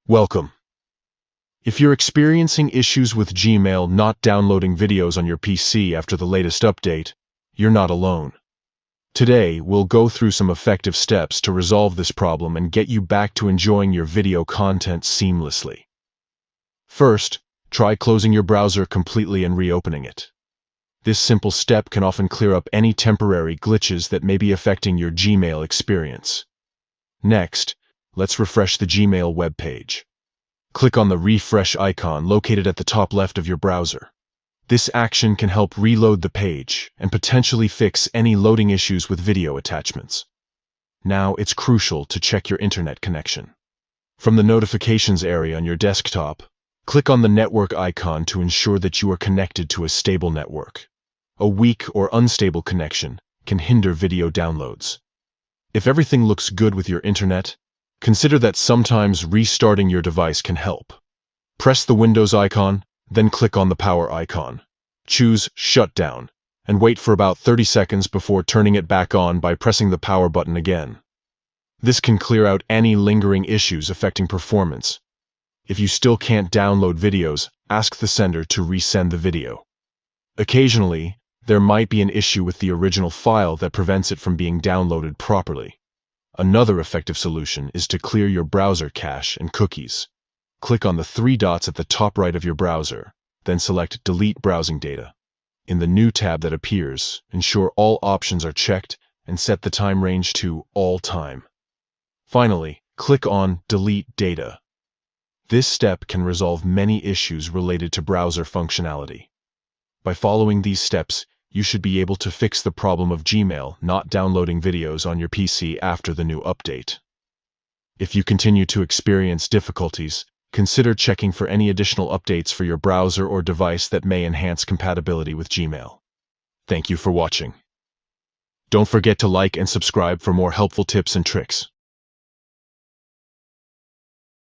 Welcome. If you're experiencing issues with Gmail not downloading videos on your PC after the latest update, you're not alone. Today, we'll go through some effective steps to resolve this problem and get you back to enjoying your video content seamlessly. First, try closing your browser completely and reopening it. This simple step can often clear up any temporary glitches that may be affecting your Gmail experience. Next, let's refresh the Gmail web page. Click on the refresh icon located at the top left of your browser. This action can help reload the page and potentially fix any loading issues with video attachments. Now it's crucial to check your internet connection. From the notifications area on your desktop, click on the network icon to ensure that you are connected to a stable network. A weak or unstable connection can hinder video downloads. If everything looks good with your internet, consider that sometimes restarting your device can help. Press the Windows icon, then click on the power icon. Choose Shutdown, and wait for about 30 seconds before turning it back on by pressing the power button again. This can clear out any lingering issues affecting performance. If you still can't download videos, ask the sender to resend the video. Occasionally, there might be an issue with the original file that prevents it from being downloaded properly. Another effective solution is to clear your browser cache and cookies. Click on the three dots at the top right of your browser, then select Delete Browsing Data. In the new tab that appears, ensure all options are checked and set the time range to All Time. Finally, click on Delete Data. This step can resolve many issues related to browser functionality. By following these steps, you should be able to fix the problem of Gmail not downloading videos on your PC after the new update. If you continue to experience difficulties, consider checking for any additional updates for your browser or device that may enhance compatibility with Gmail. Thank you for watching. Don't forget to like and subscribe for more helpful tips and tricks.